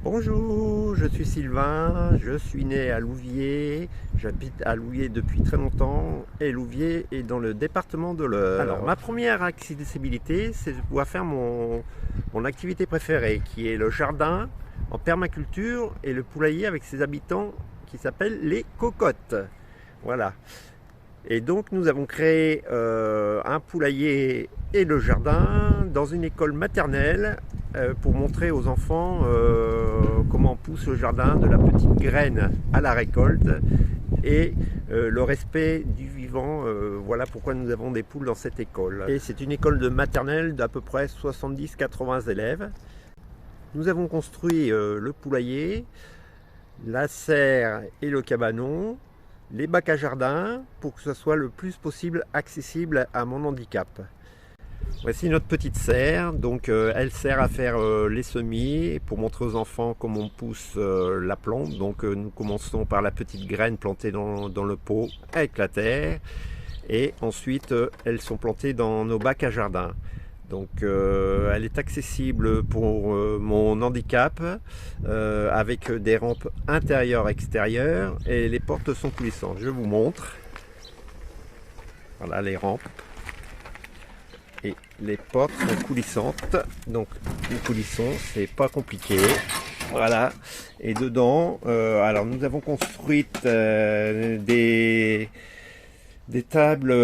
Bonjour, je suis Sylvain, je suis né à Louviers, j'habite à Louviers depuis très longtemps et Louviers est dans le département de l'Eure. Alors ma première accessibilité, c'est de pouvoir faire mon activité préférée qui est le jardin en permaculture et le poulailler avec ses habitants qui s'appellent les cocottes. Voilà. Et donc nous avons créé un poulailler et le jardin dans une école maternelle pour montrer aux enfants comment pousse le jardin de la petite graine à la récolte et le respect du vivant. Voilà pourquoi nous avons des poules dans cette école. Et c'est une école de maternelle d'à peu près 70-80 élèves. Nous avons construit le poulailler, la serre et le cabanon, les bacs à jardin pour que ce soit le plus possible accessible à mon handicap. Voici notre petite serre, donc elle sert à faire les semis pour montrer aux enfants comment on pousse la plante. Donc nous commençons par la petite graine plantée dans le pot avec la terre et ensuite elles sont plantées dans nos bacs à jardin. Donc elle est accessible pour mon handicap avec des rampes intérieures extérieures et les portes sont coulissantes. Je vous montre. Voilà les rampes. Et les portes sont coulissantes. Donc nous coulissons, c'est pas compliqué. Voilà. Et dedans, alors nous avons construit des tables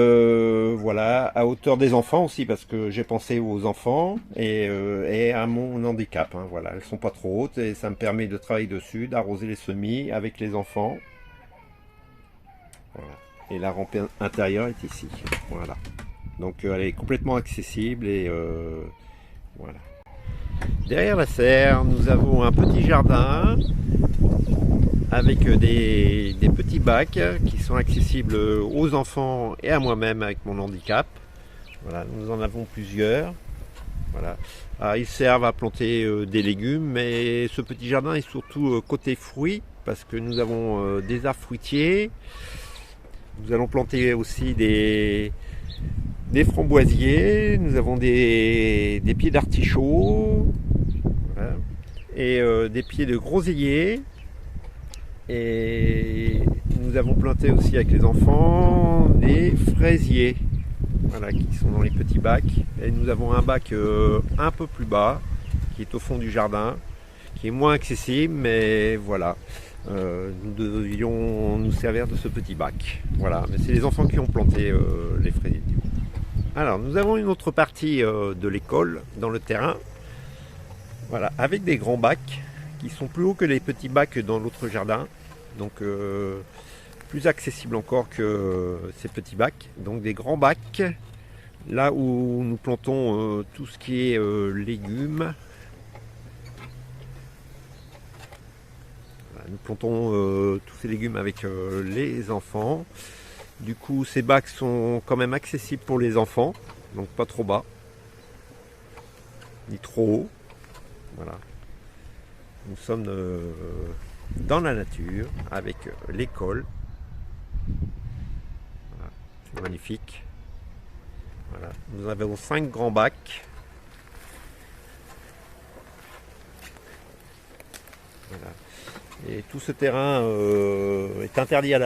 voilà, à hauteur des enfants aussi parce que j'ai pensé aux enfants et à mon handicap. Hein, voilà. Elles sont pas trop hautes et ça me permet de travailler dessus, d'arroser les semis avec les enfants. Voilà. Et la rampe intérieure est ici. Voilà. Donc elle est complètement accessible et voilà. Derrière la serre, nous avons un petit jardin avec des petits bacs qui sont accessibles aux enfants et à moi-même avec mon handicap. Voilà, nous en avons plusieurs. Voilà. Alors, ils servent à planter des légumes, mais ce petit jardin est surtout côté fruits parce que nous avons des arbres fruitiers. Nous allons planter aussi des framboisiers, nous avons des pieds d'artichaut, voilà, et des pieds de groseillier. Et nous avons planté aussi avec les enfants des fraisiers, voilà, qui sont dans les petits bacs. Et nous avons un bac un peu plus bas, qui est au fond du jardin, qui est moins accessible, mais voilà. Nous devions nous servir de ce petit bac. Voilà, mais c'est les enfants qui ont planté les fraisiers. Alors, nous avons une autre partie de l'école dans le terrain, voilà, avec des grands bacs qui sont plus hauts que les petits bacs dans l'autre jardin, donc plus accessibles encore que ces petits bacs. Donc des grands bacs, là où nous plantons tout ce qui est légumes. Voilà, nous plantons tous ces légumes avec les enfants. Du coup, ces bacs sont quand même accessibles pour les enfants, donc pas trop bas, ni trop haut. Voilà. Nous sommes dans la nature avec l'école. Voilà. C'est magnifique. Voilà. Nous avons 5 grands bacs. Voilà. Et tout ce terrain est interdit à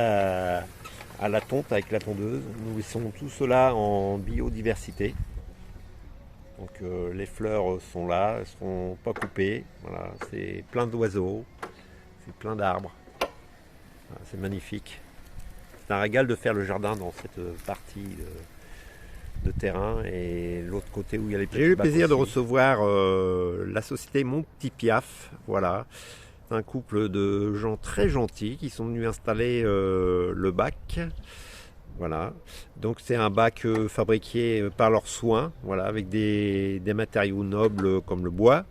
la tonte avec la tondeuse. Nous laissons tout cela en biodiversité. Donc les fleurs sont là, elles ne seront pas coupées. Voilà, c'est plein d'oiseaux, c'est plein d'arbres. Voilà, c'est magnifique. C'est un régal de faire le jardin dans cette partie de terrain et l'autre côté où il y a les petits bacs. J'ai eu le plaisir de recevoir la société Mon Petit Piaf. Voilà. C'est un couple de gens très gentils qui sont venus installer le bac. Voilà, donc c'est un bac fabriqué par leurs soins, voilà, avec des matériaux nobles comme le bois.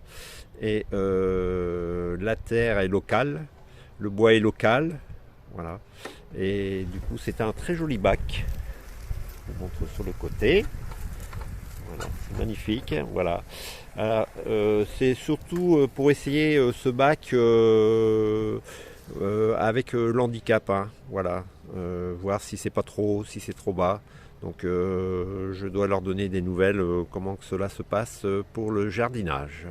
Et la terre est locale, le bois est local, voilà. Et du coup c'est un très joli bac. Je vous montre sur le côté. Voilà, c'est magnifique, voilà. C'est surtout pour essayer ce bac avec l'handicap, hein, voilà, voir si c'est pas trop haut, si c'est trop bas. Donc je dois leur donner des nouvelles, comment que cela se passe pour le jardinage.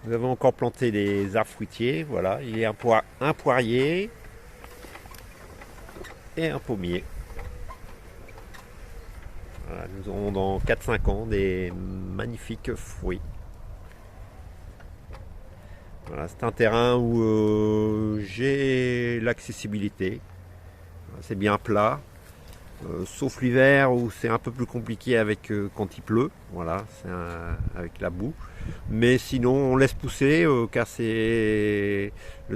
Nous avons encore planté des arbres fruitiers. Voilà, il y a un poirier et un pommier. Voilà, nous aurons dans 4-5 ans des magnifiques fruits. Voilà, c'est un terrain où j'ai l'accessibilité. C'est bien plat, sauf l'hiver où c'est un peu plus compliqué avec quand il pleut. Voilà, avec la boue. Mais sinon, on laisse pousser car le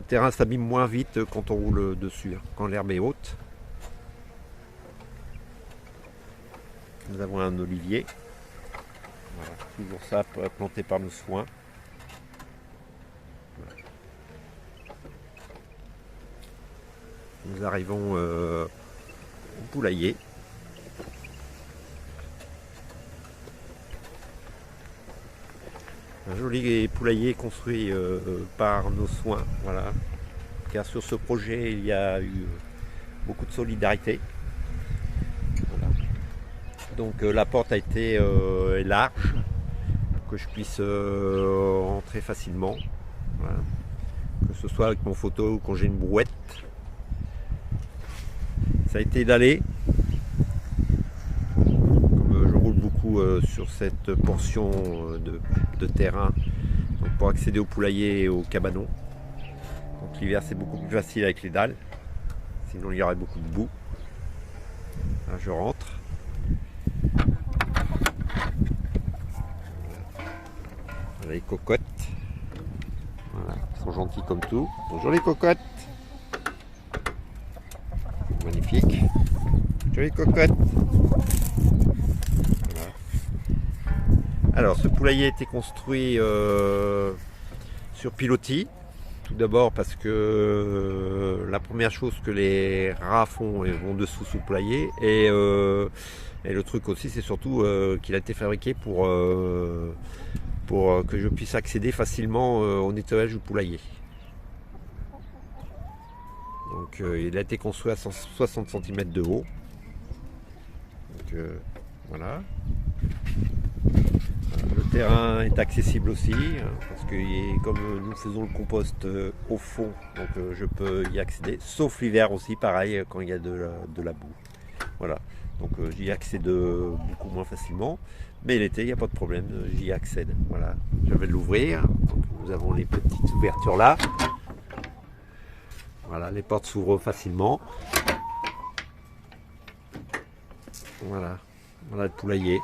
terrain s'abîme moins vite quand on roule dessus, quand l'herbe est haute. Nous avons un olivier. Voilà, toujours ça planté par nos soins. Nous arrivons au poulailler. Un joli poulailler construit par nos soins. Voilà. Car sur ce projet, il y a eu beaucoup de solidarité. Voilà. Donc la porte a été large pour que je puisse entrer facilement. Voilà. Que ce soit avec mon photo ou quand j'ai une brouette. Ça a été dallé. Comme je roule beaucoup sur cette portion de terrain donc pour accéder au poulailler et au cabanon. Donc l'hiver c'est beaucoup plus facile avec les dalles. Sinon il y aurait beaucoup de boue. Là, je rentre. Voilà les cocottes. Voilà, elles sont gentilles comme tout. Bonjour les cocottes. Magnifique. Jolie cocotte. Voilà. Alors, ce poulailler a été construit sur pilotis. Tout d'abord parce que la première chose que les rats font, ils vont dessous sous le poulailler. Et le truc aussi, c'est surtout qu'il a été fabriqué pour que je puisse accéder facilement au nettoyage du poulailler. Donc il a été construit à 160 cm de haut. Donc voilà. Le terrain est accessible aussi, parce que comme nous faisons le compost au fond, donc je peux y accéder, sauf l'hiver aussi, pareil, quand il y a de la boue. Voilà. Donc j'y accède beaucoup moins facilement, mais l'été, il n'y a pas de problème, j'y accède. Voilà. Je vais l'ouvrir. Nous avons les petites ouvertures là. Voilà, les portes s'ouvrent facilement. Voilà, voilà le poulailler.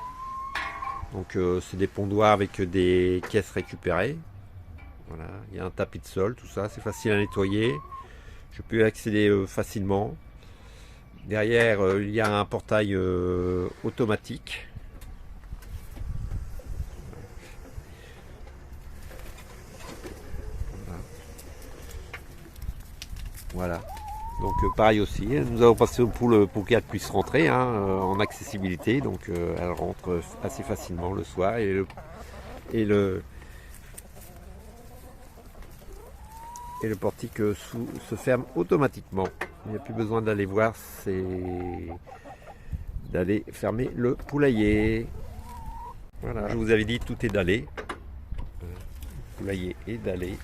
Donc c'est des pondoirs avec des caisses récupérées. Voilà, il y a un tapis de sol, tout ça, c'est facile à nettoyer. Je peux y accéder facilement. Derrière, il y a un portail automatique. Voilà. Donc pareil aussi, nous avons passé au poule pour qu'elle puisse rentrer en accessibilité. Donc elle rentre assez facilement le soir et le portique se ferme automatiquement. Il n'y a plus besoin d'aller voir, c'est d'aller fermer le poulailler. Voilà, je vous avais dit tout est dallé. Le poulailler est dallé.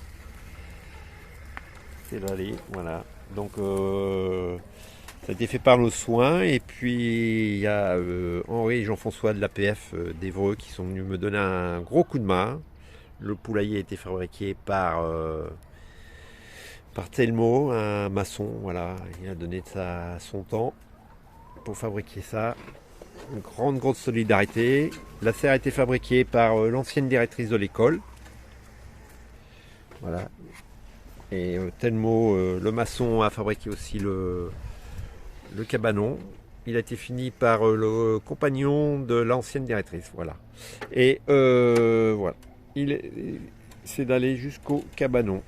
C'est dallé, voilà. Donc ça a été fait par nos soins. Et puis il y a Henri et Jean-François de l'APF d'Évreux qui sont venus me donner un gros coup de main. Le poulailler a été fabriqué par Telmo, un maçon. Voilà, il a donné son temps pour fabriquer ça. Une grande solidarité. La serre a été fabriquée par l'ancienne directrice de l'école. Voilà. Et Telmo, le maçon, a fabriqué aussi le cabanon. Il a été fini par le compagnon de l'ancienne directrice. Voilà. Et voilà. C'est d'aller jusqu'au cabanon.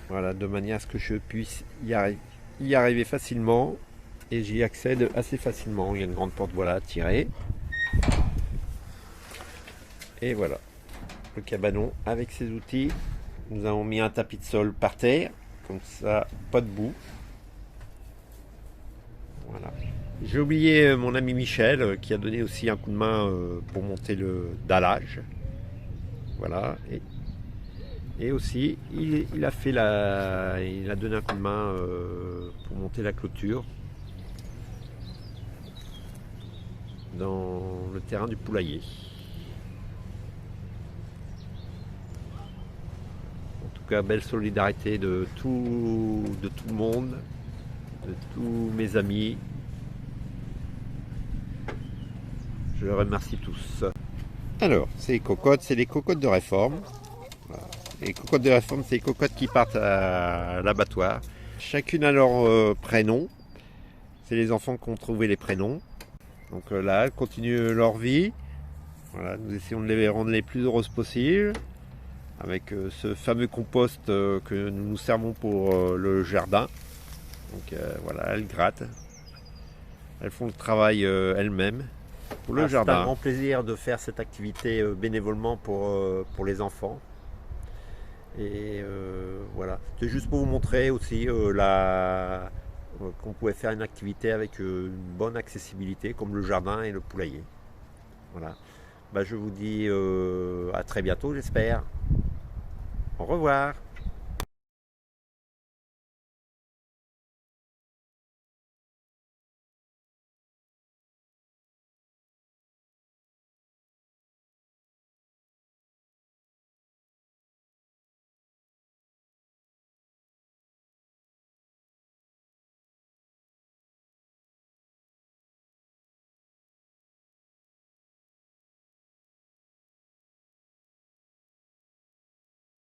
Voilà, de manière à ce que je puisse y arriver facilement. Et j'y accède assez facilement. Il y a une grande porte, voilà, à tirer. Et voilà. Le cabanon avec ses outils. Nous avons mis un tapis de sol par terre, comme ça, pas de boue. Voilà. J'ai oublié mon ami Michel qui a donné aussi un coup de main pour monter le dallage. Voilà. Et aussi, il a donné un coup de main pour monter la clôture dans le terrain du poulailler. En tout cas, belle solidarité de tout le monde, de tous mes amis. Je les remercie tous. Alors, c'est les cocottes de réforme. Voilà. Les cocottes de réforme, c'est les cocottes qui partent à l'abattoir. Chacune a leur prénom. C'est les enfants qui ont trouvé les prénoms. Donc là, elles continuent leur vie. Voilà, nous essayons de les rendre les plus heureuses possibles. Avec ce fameux compost que nous nous servons pour le jardin. Donc voilà, elles grattent. Elles font le travail elles-mêmes pour le jardin. C'est un grand plaisir de faire cette activité bénévolement pour les enfants. Et voilà, c'est juste pour vous montrer aussi qu'on pouvait faire une activité avec une bonne accessibilité comme le jardin et le poulailler. Voilà. Bah, je vous dis à très bientôt, j'espère. Au revoir.